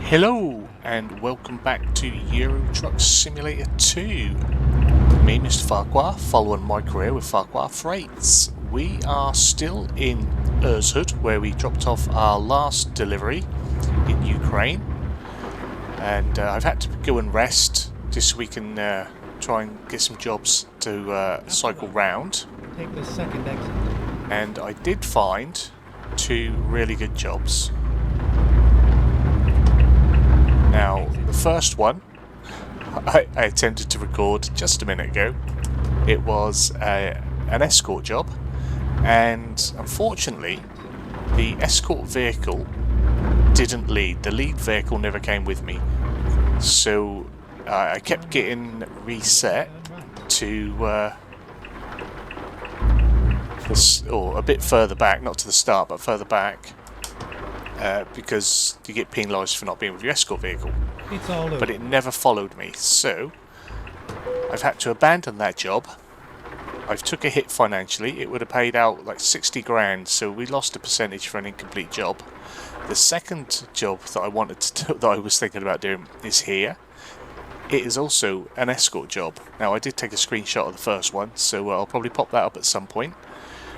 Hello and welcome back to Euro Truck Simulator 2. Me, MrFarquar, following my career with Farquar Freights. We are still in Escort, where we dropped off our last delivery in Ukraine. And I've had to go and rest just so we can try and get some jobs to cycle round. Take the second exit. And I did find two really good jobs. Now, the first one I attempted to record just a minute ago. It was an escort job, and unfortunately the escort vehicle didn't lead. The lead vehicle never came with me, so I kept getting reset to or a bit further back, not to the start but further back, because you get penalised for not being with your escort vehicle. It's all over. But it never followed me, so I've had to abandon that job. I've took a hit financially. It would have paid out like 60 grand, so we lost a percentage for an incomplete job. The second job that I wanted to do, that I was thinking about doing, is here. It is also an escort job. Now, I did take a screenshot of the first one, so I'll probably pop that up at some point.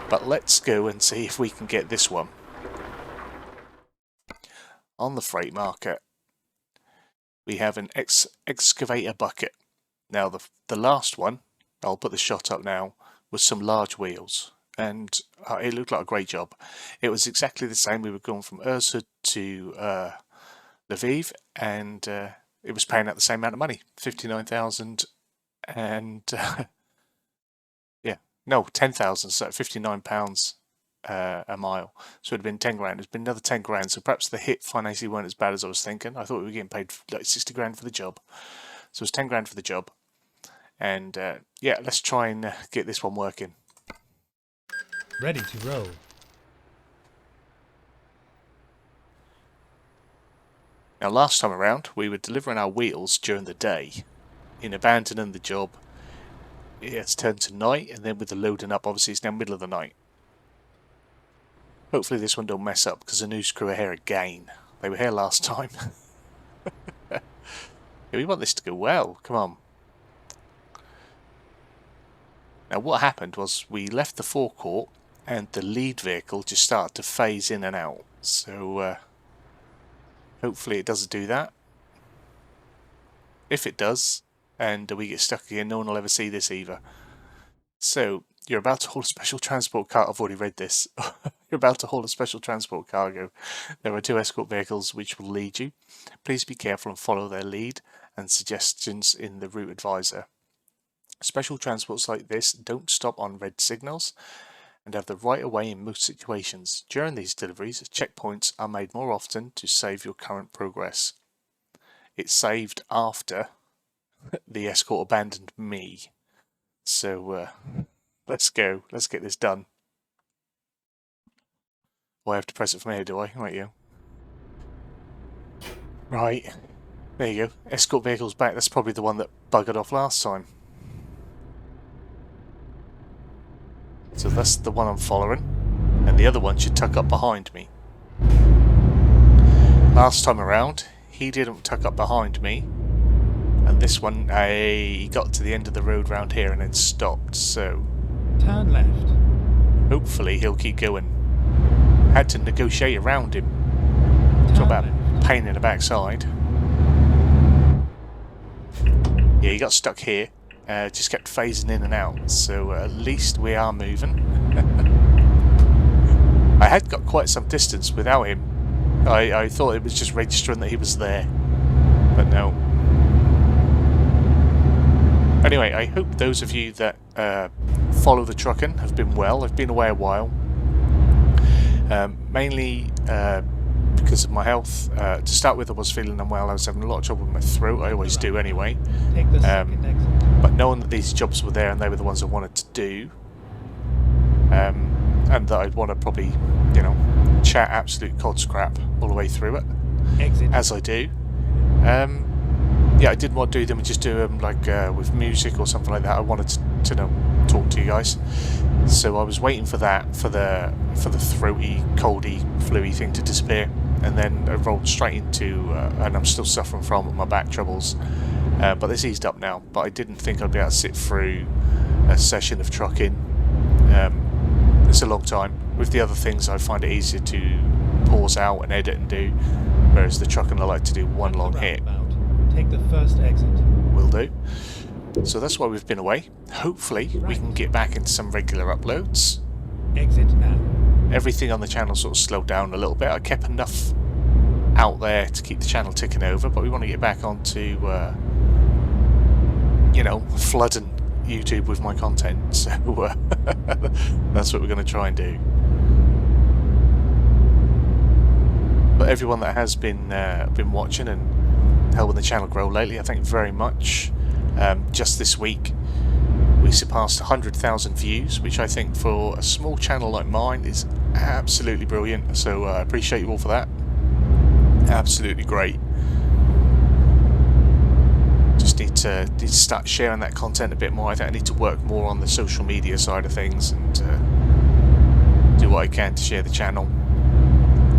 But let's go and see if we can get this one on the freight market. We have an excavator bucket. Now the last one, I'll put the shot up now, was some large wheels, and it looked like a great job. It was exactly the same. We were going from Escort to Lviv, and it was paying out the same amount of money, 59,000, and yeah, no, 10,000, so £59 a mile. So it would have been 10 grand. It's been another 10 grand, so perhaps the hit financially weren't as bad as I was thinking. I thought we were getting paid like 60 grand for the job. So it's 10 grand for the job. And yeah, let's try and get this one working. Ready to roll. Now last time around, we were delivering our wheels during the day. In abandoning the job, it's turned to night, and then with the loading up, obviously it's now middle of the night. Hopefully this one don't mess up, because the new crew are here again. They were here last time. Yeah, we want this to go well. Come on. Now what happened was we left the forecourt and the lead vehicle just started to phase in and out. So hopefully it doesn't do that. If it does, and we get stuck again, no one will ever see this either. So you're about to haul a special transport car. I've already read this. You're about to haul a special transport cargo. There are two escort vehicles which will lead you. Please be careful and follow their lead and suggestions in the route advisor. Special transports like this don't stop on red signals and have the right of way in most situations. During these deliveries, checkpoints are made more often to save your current progress. It's saved after the escort abandoned me. So let's go. Let's get this done. Oh, I have to press it from here, do I? Right, you. Right. There you go. Escort vehicle's back. That's probably the one that buggered off last time. So that's the one I'm following. And the other one should tuck up behind me. Last time around, he didn't tuck up behind me. And this one, he got to the end of the road round here and then stopped. So Turn left. hopefully he'll keep going. Had to negotiate around him. Talk about pain in the backside. Yeah, he got stuck here. Just kept phasing in and out. So at least we are moving. I had got quite some distance without him. I thought it was just registering that he was there. But no. Anyway, I hope those of you that follow the trucking have been well. I've been away a while. Mainly because of my health. To start with, I was feeling unwell. I was having a lot of trouble with my throat. I always do anyway. Take the second exit. But knowing that these jobs were there and they were the ones I wanted to do, and that I'd want to probably, you know, chat absolute cod's crap all the way through it, Exit. as I do. Yeah, I didn't want to do them and just do them like with music or something like that. I wanted to talk to you guys. So I was waiting for that, for the throaty, coldy, fluey thing to disappear. and then I rolled straight into, and I'm still suffering from my back troubles, but this eased up now. But I didn't think I'd be able to sit through a session of trucking. It's a long time. With the other things, I find it easier to pause out and edit and do, whereas the trucking I like to do one long hit. Take the first exit. Will do. So that's why we've been away. Hopefully we can get back into some regular uploads. Exit now. Everything on the channel sort of slowed down a little bit. I kept enough out there to keep the channel ticking over, but we want to get back onto, you know, flooding YouTube with my content. So that's what we're going to try and do. But everyone that has been watching and helping the channel grow lately, I thank you very much. Just this week we surpassed 100,000 views, which I think for a small channel like mine is absolutely brilliant. So I appreciate you all for that. Absolutely great. Just need to start sharing that content a bit more. I think I need to work more on the social media side of things and do what I can to share the channel.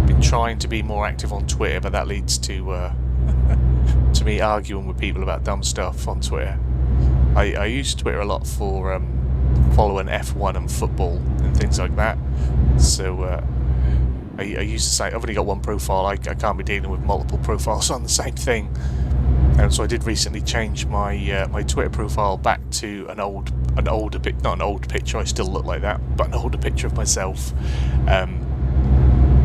Been trying to be more active on Twitter, but that leads to to me arguing with people about dumb stuff on Twitter. I use Twitter a lot for following F1 and football and things like that. So I used to say I've only got one profile. I can't be dealing with multiple profiles on the same thing. And so I did recently change my my Twitter profile back to an older not an old picture. I still look like that, but an older picture of myself,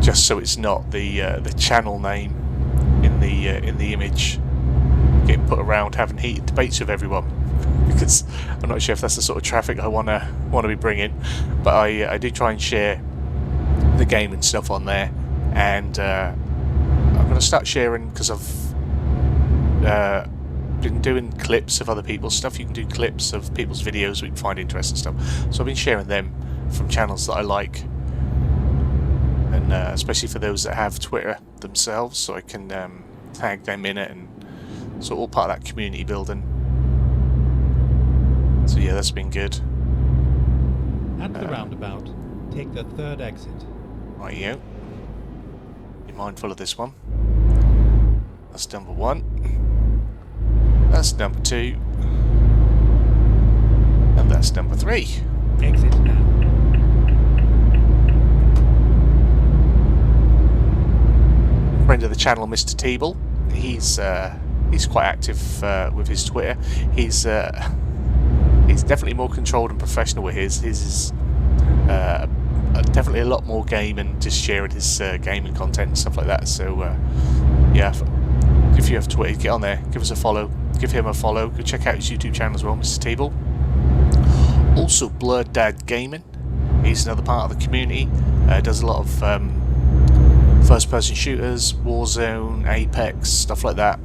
just so it's not the channel name in the image, getting put around having heated debates with everyone. Because I'm not sure if that's the sort of traffic I want to be bringing, but I do try and share the game and stuff on there, and I'm going to start sharing, because I've been doing clips of other people's stuff. You can do clips of people's videos we can find interesting stuff, so I've been sharing them from channels that I like, and especially for those that have Twitter themselves, so I can tag them in it, and so all part of that community building. So yeah, that's been good. At the roundabout, take the third exit. Rightio. Be mindful of this one. That's number 1. That's number 2. And that's number 3. Exit now. Friend of the channel, Mr. Teeble. He's quite active with his Twitter. He's definitely more controlled and professional with his. His is definitely a lot more game and just sharing his gaming content and stuff like that. So yeah, if you have Twitter, get on there, give us a follow, give him a follow. Go check out his YouTube channel as well, Mr. Teeble. Also, Blurred Dad Gaming. He's another part of the community. Does a lot of first-person shooters, Warzone, Apex, stuff like that.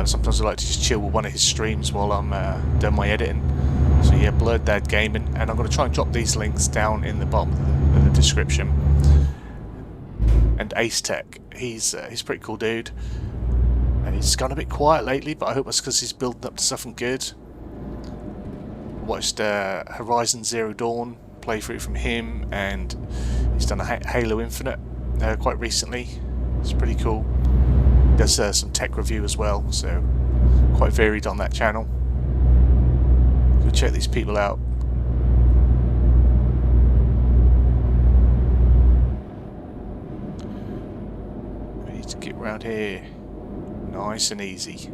Sometimes I like to just chill with one of his streams while I'm doing my editing. So yeah, Blurred Dad Gaming, and I'm going to try and drop these links down in the bottom of the description. And Ace Tech, he's a pretty cool dude, and he's gone a bit quiet lately, but I hope it's because he's building up to something good. Watched Horizon Zero Dawn playthrough from him, and he's done a Halo Infinite quite recently. It's pretty cool. Does some tech review as well, so quite varied on that channel. Go check these people out. We need to get around here nice and easy.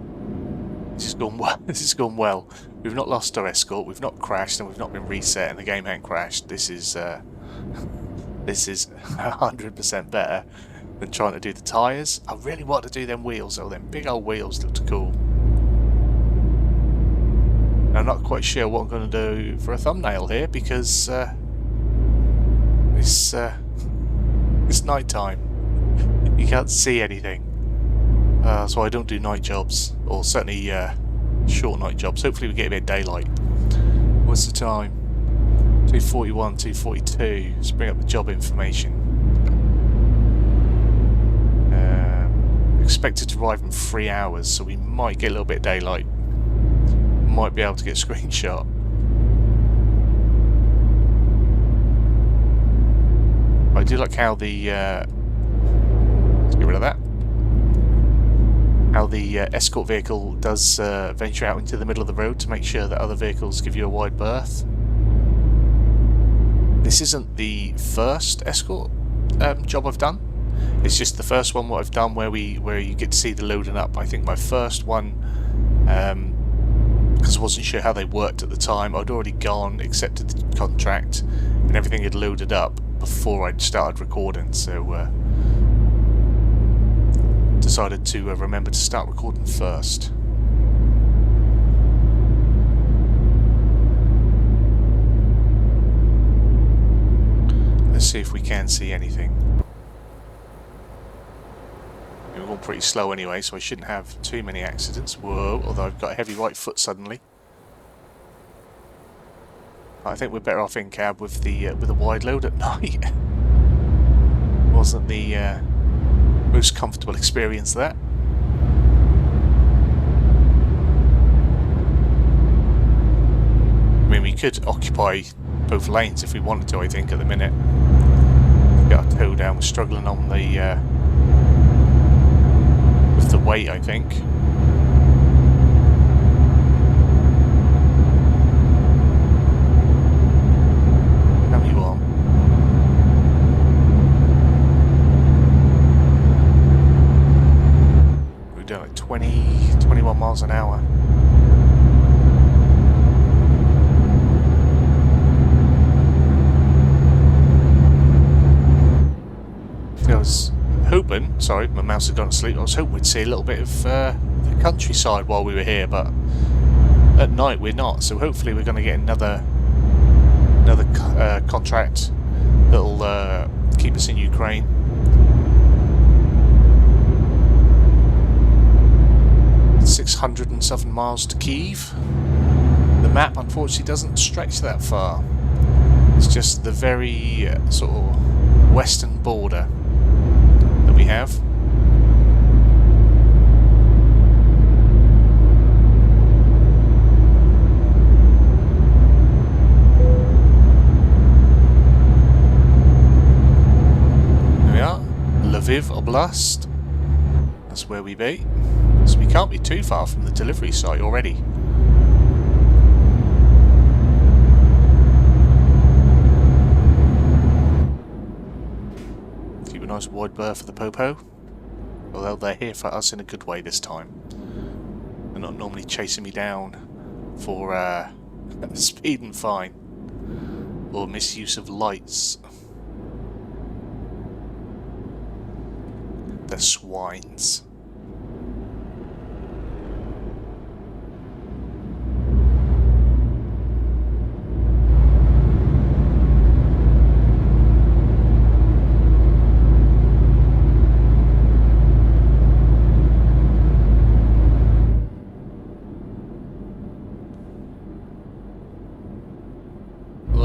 This has gone well. This has gone well. We've not lost our Escort, we've not crashed, and we've not been reset, and the game ain't crashed. This is 100% better than trying to do the tyres. I really want to do them wheels though. Them big old wheels looked cool. I'm not quite sure what I'm going to do for a thumbnail here, because it's night time. You can't see anything, so I don't do night jobs, or certainly short night jobs. Hopefully we get a bit of daylight. What's the time? 2:41, 2:42. Let's bring up the job information. Expected to arrive in 3 hours, so we might get a little bit of daylight. Might be able to get a screenshot. I do like how the let's get rid of that. How the escort vehicle does venture out into the middle of the road to make sure that other vehicles give you a wide berth. This isn't the first escort job I've done. It's just the first one what I've done where you get to see the loading up. I think my first one, because I wasn't sure how they worked at the time, I'd already gone, accepted the contract, and everything had loaded up before I'd started recording, so decided to remember to start recording first. Let's see if we can see anything. We're going pretty slow anyway, so I shouldn't have too many accidents. Whoa, although I've got a heavy right foot suddenly. I think we're better off in cab with the wide load at night. Wasn't the most comfortable experience that. I mean, we could occupy both lanes if we wanted to, I think, at the minute. Got our toe down, we're struggling on the with the weight, I think. How are you on? We're doing like 21 miles an hour. I was hoping, sorry, my mouse had gone to sleep, I was hoping we'd see a little bit of the countryside while we were here, but at night we're not, so hopefully we're going to get another contract that'll keep us in Ukraine. It's 600 and something miles to Kyiv. The map unfortunately doesn't stretch that far. It's just the very sort of western border that we have. There we are, Lviv Oblast. That's where we be. So we can't be too far from the delivery site already. Keep a nice wide berth for the Popo. Although they're here for us in a good way this time. They're not normally chasing me down for speed and fine. Or misuse of lights. They're swines.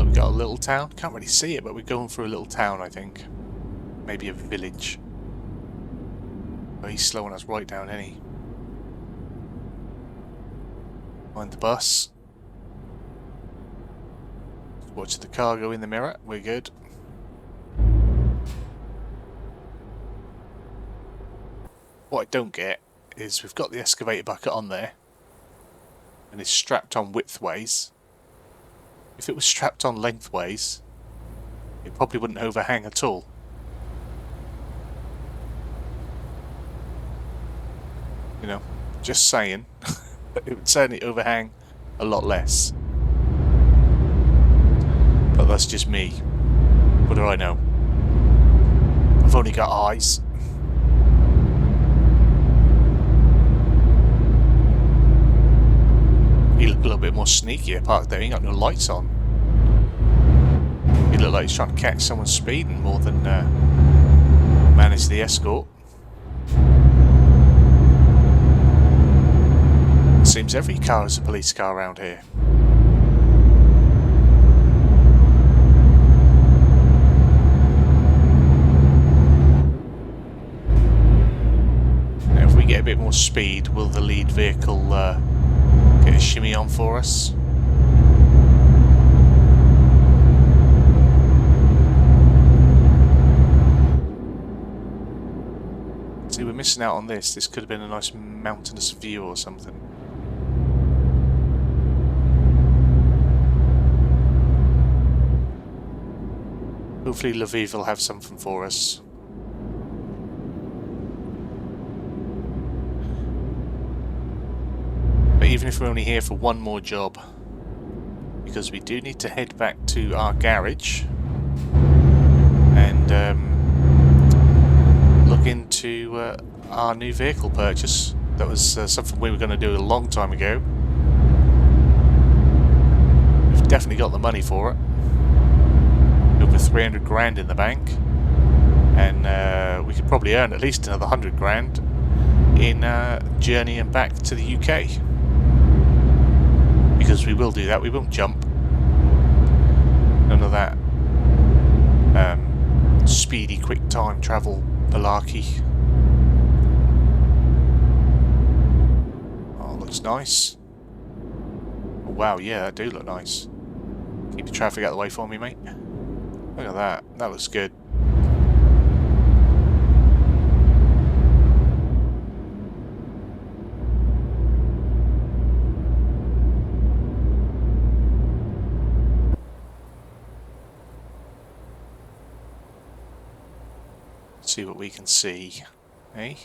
We've got a little town. Can't really see it, but we're going through a little town, I think. Maybe a village. Oh, he's slowing us right down, isn't he? Find the bus. Watch the cargo in the mirror. We're good. What I don't get is we've got the excavator bucket on there. And it's strapped on widthways. If it was strapped on lengthways, it probably wouldn't overhang at all. You know, just saying. It would certainly overhang a lot less. But that's just me. What do I know? I've only got eyes. You look a little bit more sneaky parked there. You ain't got no lights on. You look like he's trying to catch someone speeding more than manage the escort. Seems every car is a police car around here. Now if we get a bit more speed, will the lead vehicle get a shimmy on for us? missing out on this. This could have been a nice mountainous view or something. Hopefully Lviv will have something for us. But even if we're only here for one more job, because we do need to head back to our garage and look into our new vehicle purchase. That was something we were going to do a long time ago. We've definitely got the money for it. Over 300 grand in the bank, and we could probably earn at least another 100 grand in journeying back to the UK, because we will do that. We won't jump. None of that speedy quick time travel malarkey. Oh, looks nice. Oh, wow, yeah, that do look nice. Keep the traffic out of the way for me, mate. Look at that. That looks good. Let's see what we can see. Hey?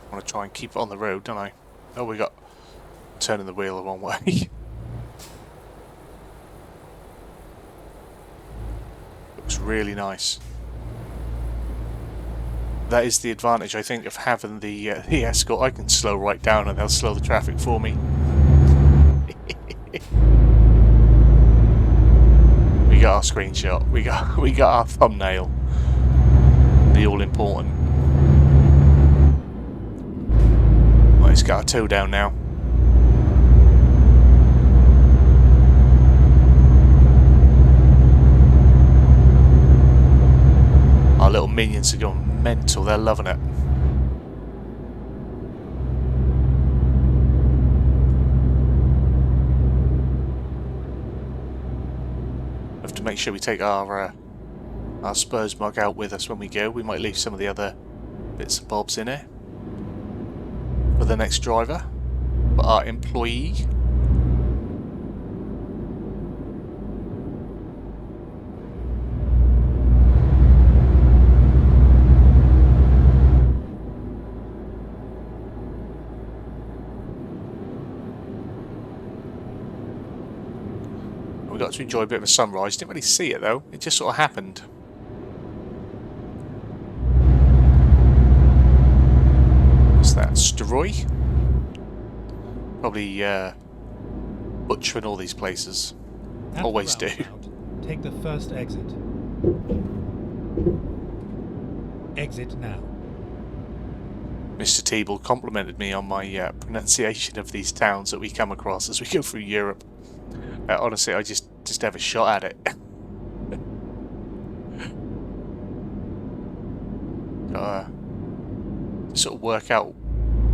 I want to try and keep it on the road, don't I? Oh, we got turning the wheel the wrong way. Looks really nice. That is the advantage, I think, of having the Escort. I can slow right down and they'll slow the traffic for me. We got our screenshot. We got our thumbnail. The all important. Right, it's got our toe down now. Our little minions are going mental. They're loving it. Have to make sure we take our Spurs mug out with us when we go. We might leave some of the other bits and bobs in here for the next driver, for our employee. We got to enjoy a bit of a sunrise. Didn't really see it though. It just sort of happened. What's that? Stroy? Probably butchering all these places. Always do. Take the first exit. Exit now. Mr. Teeble complimented me on my pronunciation of these towns that we come across as we go through Europe. Honestly, I just have a shot at it. Sort of work out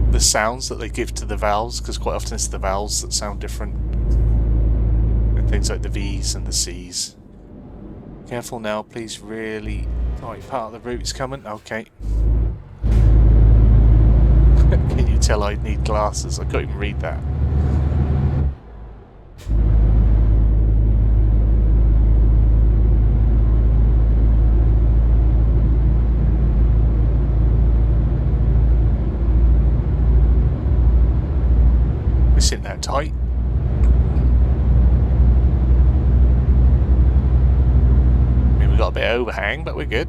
the sounds that they give to the vowels, because quite often it's the vowels that sound different. And things like the V's and the C's. Careful now, please. Really tight part of the route's coming. Okay. Can you tell I need glasses? I can't even read that. It's in that tight. I mean, we've got a bit of overhang, but we're good.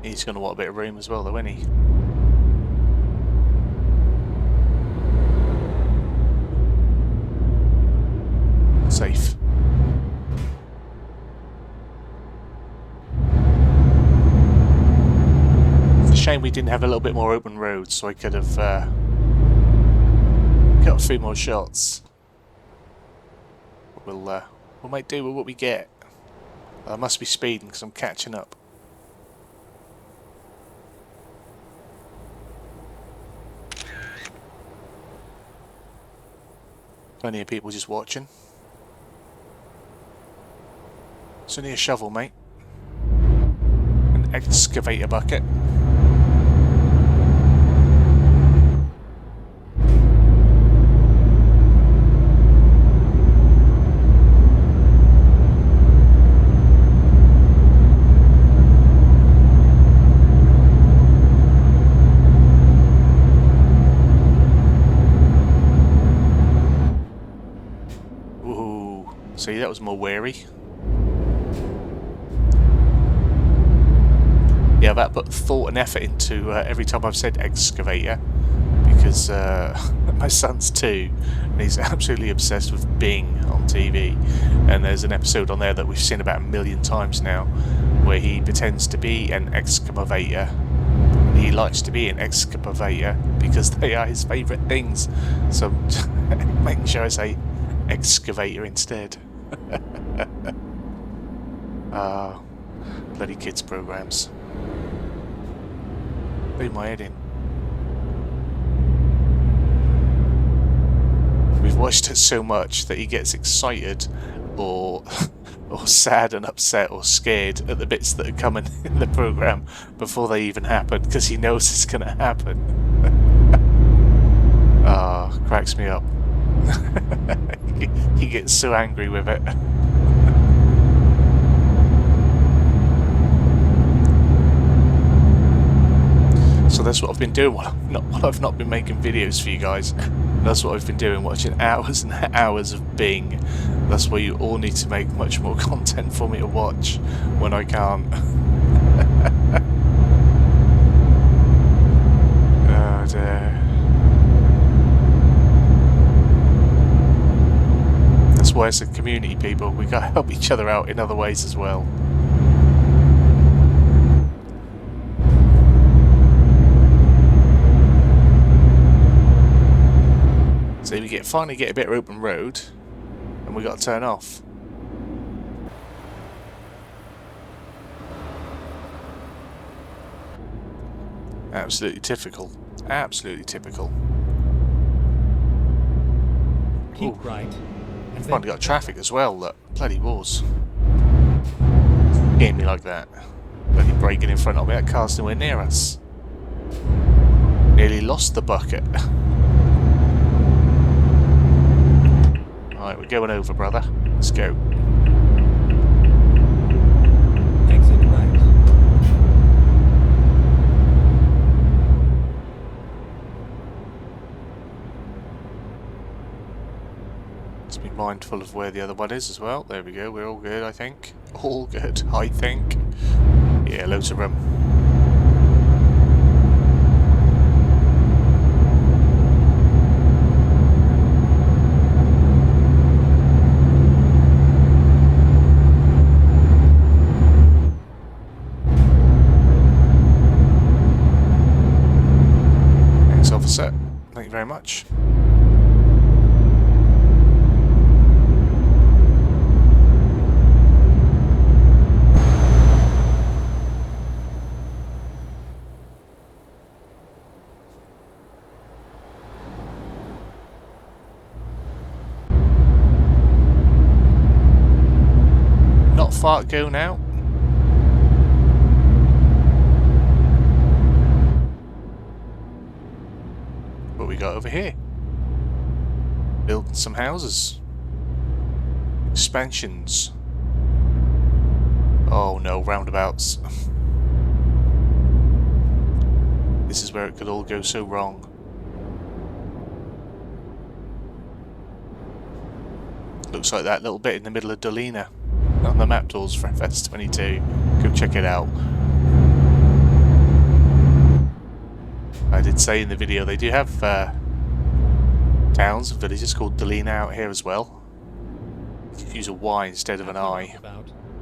He's going to want a bit of room as well, though, isn't he? Safe. Shame we didn't have a little bit more open roads, so I could have got a few more shots. We'll make do with what we get. I must be speeding because I'm catching up. Plenty of people just watching. It's only a shovel, mate. An excavator bucket. Ooh, see, that was more wary. Yeah, that put thought and effort into every time I've said excavator, because my son's 2 and he's absolutely obsessed with Bing on TV, and there's an episode on there that we've seen about 1,000,000 times now where he pretends to be an excavator. He likes to be an excavator because they are his favourite things, so I'm making sure I say excavator instead. Bloody kids programs. Leave my head in. We've watched it so much that he gets excited or sad and upset or scared at the bits that are coming in the program before they even happen, because he knows it's going to happen. Cracks me up. He gets so angry with it. So that's what I've been doing while I've not been making videos for you guys. That's what I've been doing, watching hours and hours of Bing. That's why you all need to make much more content for me to watch when I can't. Oh dear. That's why it's a community, people. We gotta help each other out in other ways as well. So we finally get a bit of open road, and we got to turn off. Absolutely typical. Absolutely typical. Keep right. And Finally got traffic as well. Look, bloody wars. Getting me like that. Bloody braking in front of me. That car's nowhere near us. Nearly lost the bucket. Alright, we're going over, brother. Let's go. Exit right. Let's be mindful of where the other one is as well. There we go. We're all good, I think. All good, I think. Yeah, loads of room. Officer, thank you very much. Not far to go now. What we got over here? Building some houses. Expansions. Oh no, roundabouts. This is where it could all go so wrong. Looks like that little bit in the middle of Dolina on the map tools for FS22. Go check it out. I did say in the video they do have towns and villages called Dolina out here as well. Use a Y instead of an I.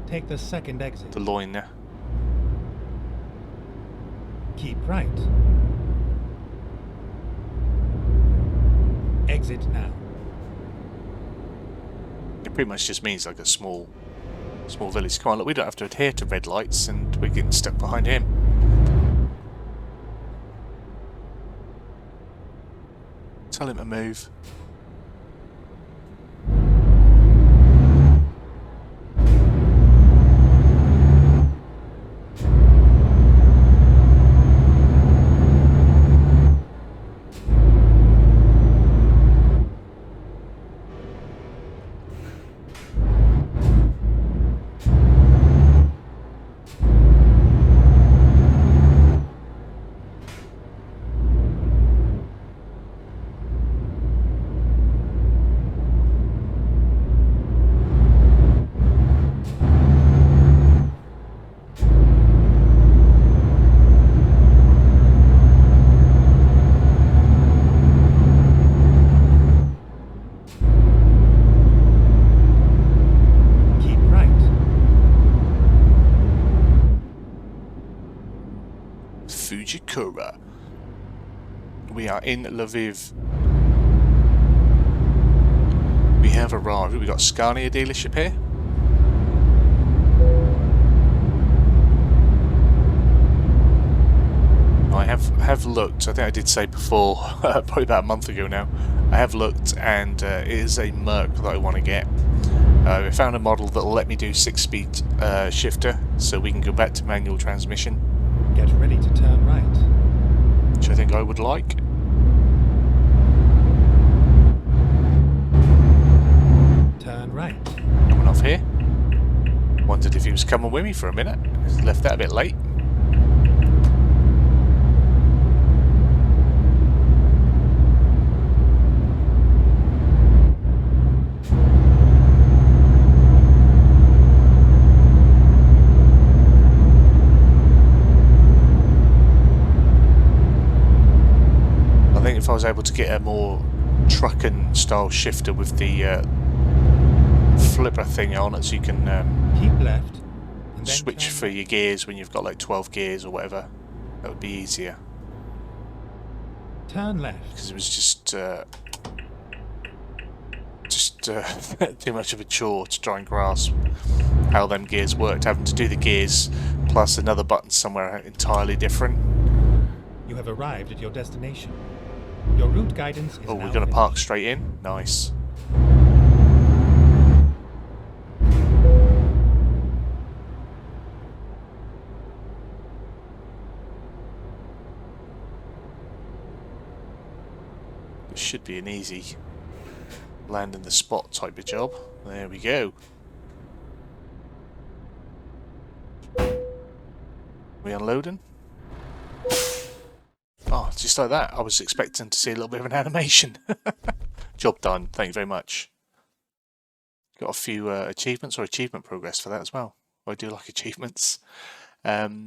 Take the second exit. Dolina. Keep right. Exit now. It pretty much just means like a small Small village. Come on, look, we don't have to adhere to red lights and we're getting stuck behind him. Tell him to move. We are in Lviv. We have arrived. We've got Scania dealership here. I have looked. I think I did say before, probably about a month ago now. I have looked, and it is a Merc that I want to get. We found a model that will let me do 6-speed shifter, so we can go back to manual transmission. Get ready to turn right. Which I think I would like. Turn right. Coming off here. Wondered if he was coming with me for a minute. Left that a bit late. I think if I was able to get a more trucking style shifter with the flipper thing on it, so you can keep left and switch for your gears when you've got like 12 gears or whatever, that would be easier. Turn left. Because it was just too much of a chore to try and grasp how them gears worked, having to do the gears plus another button somewhere entirely different. You have arrived at your destination. Your route guidance is Oh, now we're going to finished. park straight in? Nice. This should be an easy land in the spot type of job. There we go. We unloading? Oh, just like that. I was expecting to see a little bit of an animation. Job done. Thank you very much. Got a few achievements or achievement progress for that as well. I do like achievements. So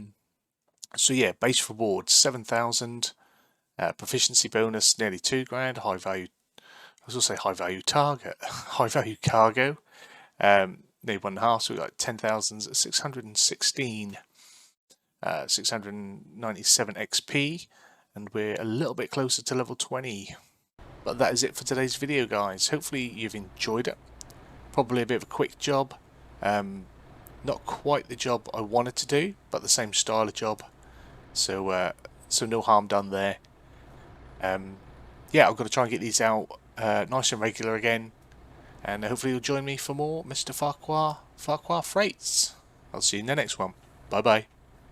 yeah, base reward 7,000. Proficiency bonus nearly 2 grand. High value. I was going to say high value target. High value cargo. Nearly 1.5. So we got 10,000. 616. 697 XP. And we're a little bit closer to level 20. But that is it for today's video, guys. Hopefully you've enjoyed it. Probably a bit of a quick job. Not quite the job I wanted to do, but the same style of job. So no harm done there. Yeah, I've got to try and get these out nice and regular again. And hopefully you'll join me for more MrFarquar Freights. I'll see you in the next one. Bye bye.